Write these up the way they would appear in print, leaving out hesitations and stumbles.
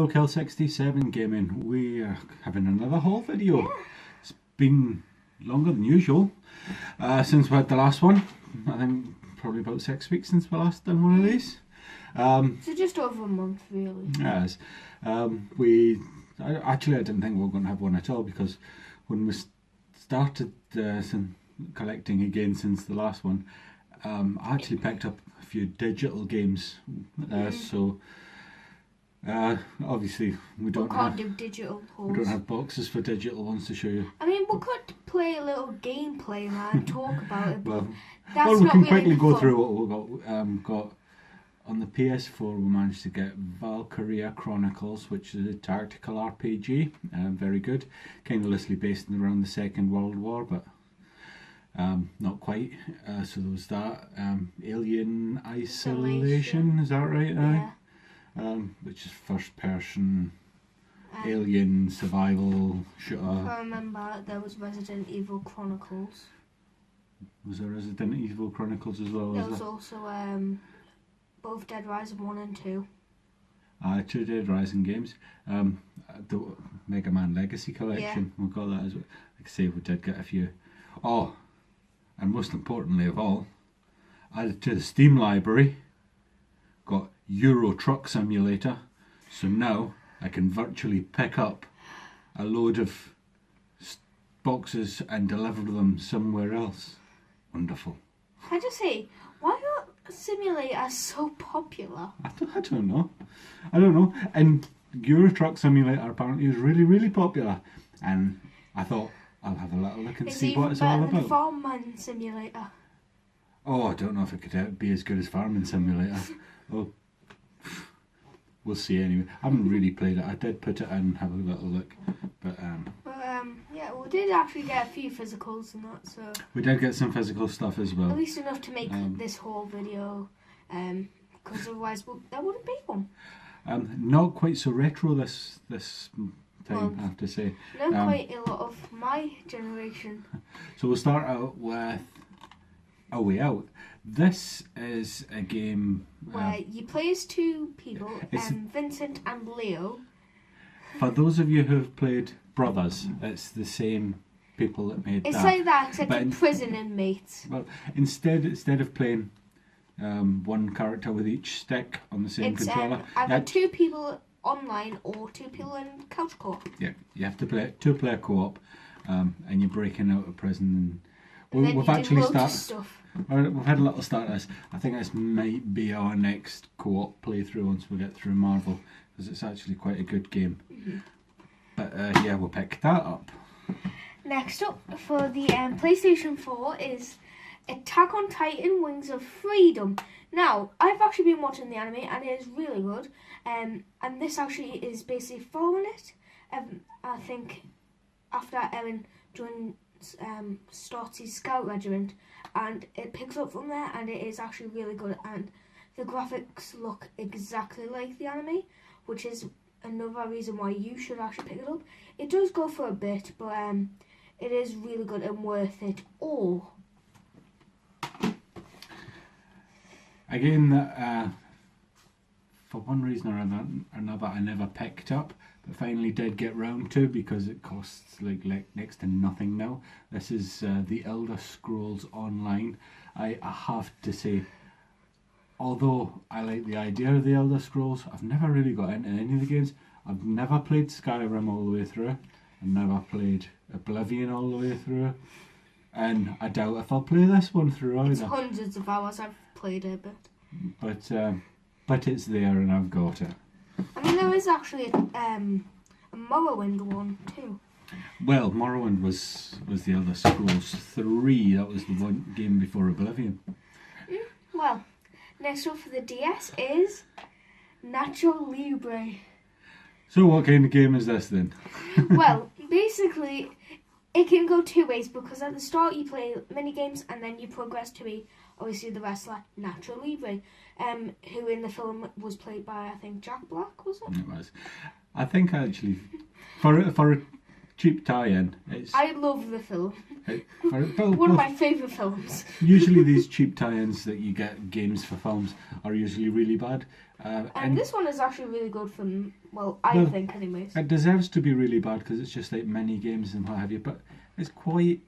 Kel67 Gaming. We are having another haul video. It's been longer than usual since we had the last one. I think probably about 6 weeks since we last done one of these. So just over a month, really. Yes. I didn't think we were going to have one at all, because when we started collecting again since the last one, I actually picked up a few digital games. So obviously we can't do digital hauls. We don't have boxes for digital ones to show you. I mean, we could play a little gameplay and talk about it, but well, we can quickly go through what we've got. On the PS4, we managed to get Valkyria Chronicles, which is a tactical RPG. Very good. Kind of loosely based around the Second World War, but not quite. So there was that. Alien Isolation, is that right? Yeah. Which is first person alien survival shooter. I remember there was Resident Evil Chronicles. Was there Resident Evil Chronicles as well? There was also both Dead Rising 1 and 2. 2 Dead Rising games. The Mega Man Legacy Collection, we've got that as well. Like I say, we did get a few. Oh, and most importantly of all, added to the Steam library, got Euro Truck Simulator. So now I can virtually pick up a load of boxes and deliver them somewhere else. Wonderful. Can I just say, why are simulators so popular? I don't know. And Euro Truck Simulator apparently is really, really popular. And I thought I'll have a little look and see what it's all about. Farming Simulator. Oh, I don't know if it could be as good as Farming Simulator. Oh, we'll see anyway. I haven't really played it. I did put it in and have a little look, but yeah, we did actually get a few physicals and that, so we did get some physical stuff as well. At least enough to make this whole video, because otherwise there wouldn't be one. Not quite so retro this time, I have to say. Not quite a lot of my generation. So we'll start out with A Way Out. This is a game where you play as two people, Vincent and Leo. For those of you who've played Brothers, it's the same people that made that. It's like that, except in prison inmates. Well, instead of playing one character with each stick on the same controller, either two people online or two people in couch co-op. Yeah, you have to play two-player co-op, and you're breaking out of prison. And we've actually started. Stuff. We've had a little start of this. I think this might be our next co-op playthrough once we get through Marvel, because it's actually quite a good game. But yeah, we'll pick that up. Next up for the PlayStation 4 is Attack on Titan Wings of Freedom. Now, I've actually been watching the anime and it is really good. And this actually is basically following it. I think after Eren starts his scout regiment, and it picks up from there, and it is actually really good. And the graphics look exactly like the anime, which is another reason why you should actually pick it up. It does go for a bit, but it is really good and worth it all. Again, for one reason or another, I never picked up, but finally did get round to, because it costs like next to nothing now. This is the Elder Scrolls Online. I have to say, although I like the idea of the Elder Scrolls, I've never really got into any of the games. I've never played Skyrim all the way through. I've never played Oblivion all the way through. And I doubt if I'll play this one through either. It's hundreds of hours I've played it, but it's there and I've got it. I mean, there is actually a Morrowind one too. Well, Morrowind was the Elder Scrolls 3. That was the one game before Oblivion. Well, next up for the DS is Nacho Libre. So what kind of game is this then? Well, basically, it can go two ways, because at the start you play mini games and then you progress to be obviously the wrestler Nacho Libre, who in the film was played by, I think, Jack Black, was it? It was. I think actually, for a cheap tie-in. I love the film. One of Both, my favourite films. usually these cheap tie-ins that you get games for films are usually really bad. And this one is actually really good for, I think anyways. It deserves to be really bad because it's just like mini games and what have you, but it's quite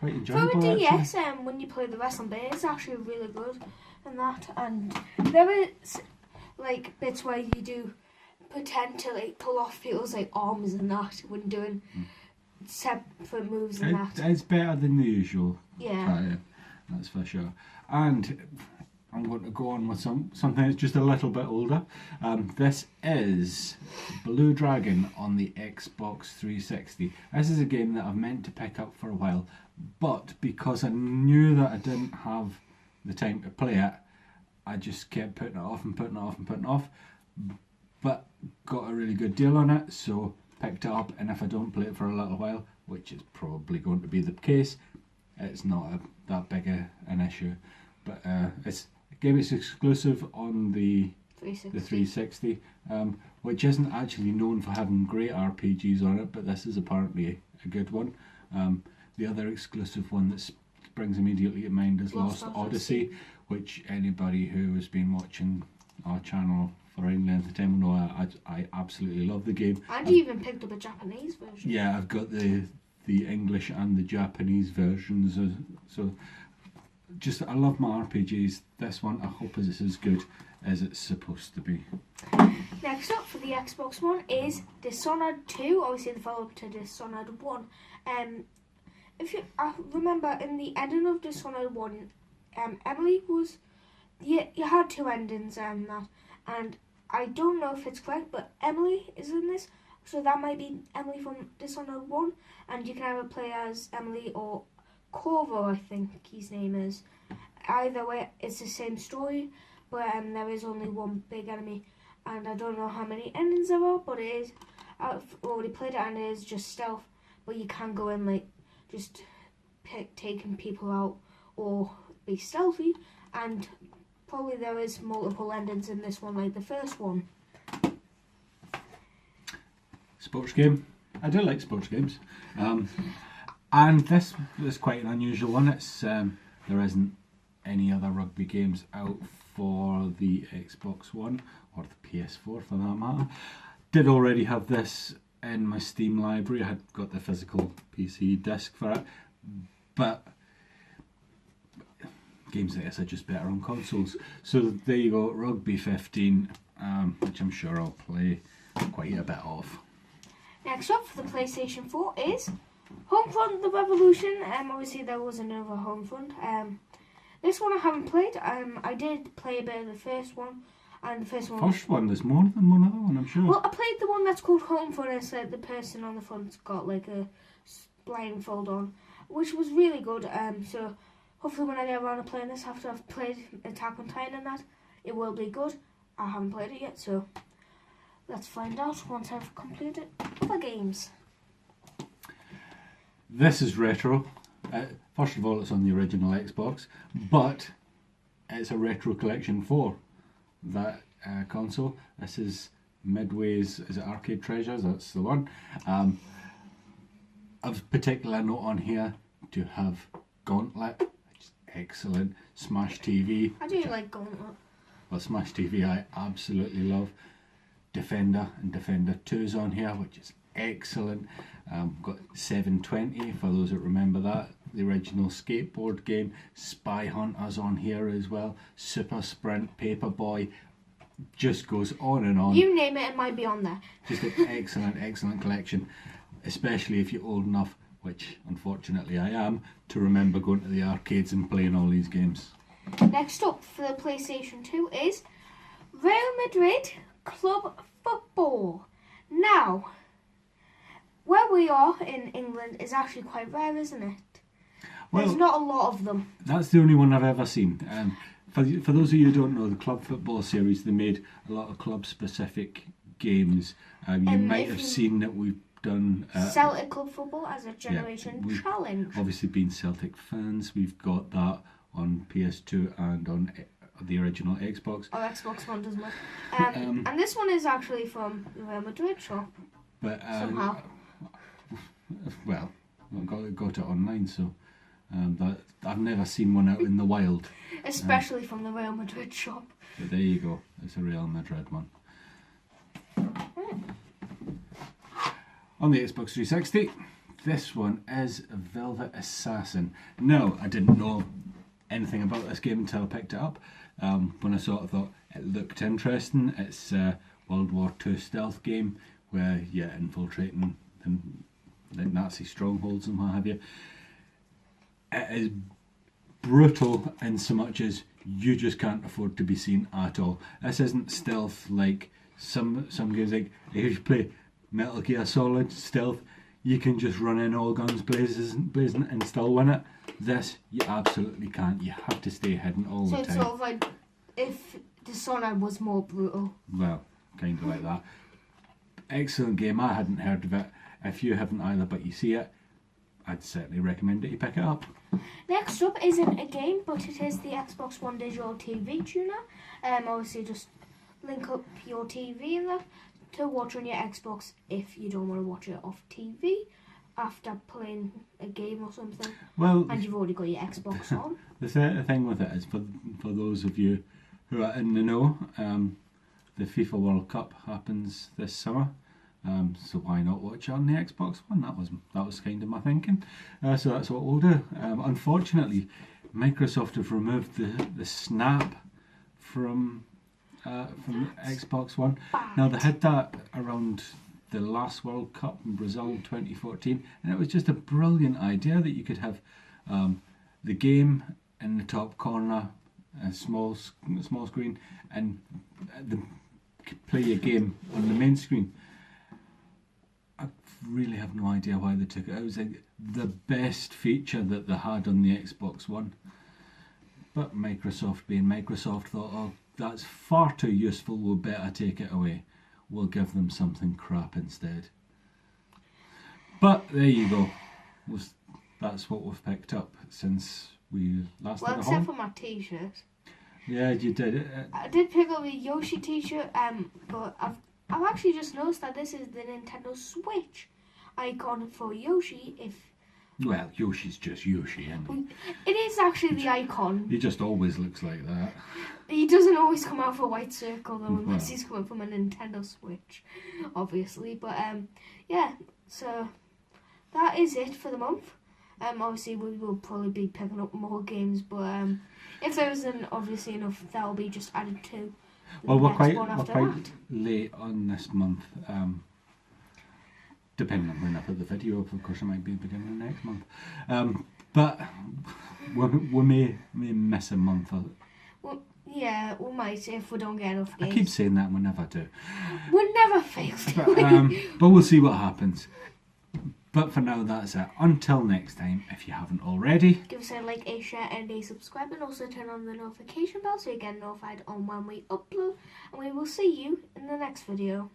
enjoyable. For a DS, when you play the Wrestling Bay, it's actually really good and that. And there is like bits where you do pretend to like pull off people's like arms and that when doing separate moves and that. It's better than the usual. Yeah. That's for sure. And I'm going to go on with something that's just a little bit older. This is Blue Dragon on the Xbox 360. This is a game that I've meant to pick up for a while, but because I knew that I didn't have the time to play it, I just kept putting it off and putting it off and putting it off. But got a really good deal on it, so picked it up, and if I don't play it for a little while, which is probably going to be the case, it's not that big an issue. But it's a game is exclusive on the 360, which isn't actually known for having great RPGs on it, but this is apparently a good one. The other exclusive one that springs immediately to mind is Lost Odyssey, which anybody who has been watching our channel for any length of time will know I absolutely love the game. And you even picked up a Japanese version. Yeah, I've got the English and the Japanese versions, so just I love my RPGs. This one I hope is as good as it's supposed to be. Next up for the Xbox One is Dishonored 2, obviously the follow-up to Dishonored 1. If you remember in the ending of Dishonored 1, Emily was... You had two endings and I don't know if it's correct, but Emily is in this, so that might be Emily from Dishonored 1, and you can either play as Emily or Corvo, I think his name is. Either way, it's the same story, but there is only one big enemy, and I don't know how many endings there are, but it is. I've already played it, and it is just stealth, but you can go in like just taking people out or be stealthy, and probably there is multiple endings in this one, like the first one. Sports game. I do like sports games. And this is quite an unusual one. It's there isn't any other rugby games out for the Xbox One or the PS4 for that matter. Did already have this in my Steam library. I had got the physical PC disc for it, but games like this are just better on consoles. So there you go, Rugby 15, which I'm sure I'll play quite a bit of. Next up for the PlayStation 4 is Homefront: The Revolution. Obviously there was another Homefront. This one I haven't played. I did play a bit of the first one, and the first one. First one, there's more than one other one, I'm sure. Well, I played the one that's called Homefront. It's like the person on the front's got like a blindfold on, which was really good. So hopefully when I get around to playing this after I've played Attack on Titan and that, it will be good. I haven't played it yet, so let's find out once I've completed other games. This is retro. First of all, it's on the original Xbox, but it's a retro collection for that console. This is Midway's, is it Arcade Treasures? That's the one. Of particular note on here to have Gauntlet, which is excellent. Smash TV. I do like Gauntlet. Well, Smash TV I absolutely love. Defender and Defender 2 is on here, which is excellent. Got 720 for those that remember that, the original skateboard game. Spy Hunter's on here as well. Super Sprint, Paperboy, just goes on and on. You name it, it might be on there. Just an excellent collection, especially if you're old enough, which unfortunately I am, to remember going to the arcades and playing all these games. Next up for the PlayStation 2 is Real Madrid Club Football. Now, where we are in England is actually quite rare, isn't it? Well, there's not a lot of them. That's the only one I've ever seen. For those of you who don't know, the Club Football series, they made a lot of club-specific games. You might have seen that we've done... Celtic Club Football as a generation challenge. Obviously, being Celtic fans, we've got that on PS2 and on the original Xbox. Or Xbox One doesn't work. And this one is actually from Real Madrid, so but somehow. got it online, so that I've never seen one out in the wild. Especially from the Real Madrid shop. But there you go. It's a Real Madrid one. On the Xbox 360, this one is Velvet Assassin. Now, I didn't know anything about this game until I picked it up. When I sort of thought it looked interesting. It's a World War II stealth game where you're infiltrating the Nazi strongholds and what have you. It is brutal in so much as you just can't afford to be seen at all. This isn't stealth like some games, like if you play Metal Gear Solid stealth, you can just run in all guns blazing and still win it. This, you absolutely can't. You have to stay hidden all the time. So it's sort of like if Dishonored was more brutal. Well, kind of like that. Excellent game. I hadn't heard of it. If you haven't either, but you see it, I'd certainly recommend that you pick it up. Next up isn't a game, but it is the Xbox One digital TV tuner. Obviously, just link up your TV in there to watch on your Xbox if you don't want to watch it off TV after playing a game or something. Well, and you've already got your Xbox on. The thing with it is, for those of you who are in the know, the FIFA World Cup happens this summer. So why not watch it on the Xbox One? That was kind of my thinking. So that's what we'll do. Unfortunately, Microsoft have removed the snap from Xbox One. Now they had that around the last World Cup in Brazil in 2014, and it was just a brilliant idea that you could have the game in the top corner, a small screen, and play your game on the main screen. I really have no idea why they took it. It was like the best feature that they had on the Xbox One. But Microsoft, being Microsoft, thought, oh, that's far too useful, we'll better take it away. We'll give them something crap instead. But there you go. That's what we've picked up since we last did a haul. Well, except for my t-shirt. Yeah, you did. I did pick up a Yoshi t-shirt, but I've actually just noticed that this is the Nintendo Switch icon for Yoshi. Well, Yoshi's just Yoshi, isn't he? It is actually the icon. He just always looks like that. He doesn't always come out of a white circle though, unless he's coming from a Nintendo Switch, obviously. But yeah, so that is it for the month. Obviously we will probably be picking up more games, but if there isn't obviously enough, that will be just added to. Well, we're quite late on this month. Depending on when I put the video up, of course, it might be the beginning of next month. But we may miss a month. Well, yeah, we might if we don't get enough games. I keep saying that, we never do. We never fail to. But we'll see what happens. But for now, that's it. Until next time, if you haven't already, give us a like, a share, and a subscribe, and also turn on the notification bell so you get notified on when we upload. And we will see you in the next video.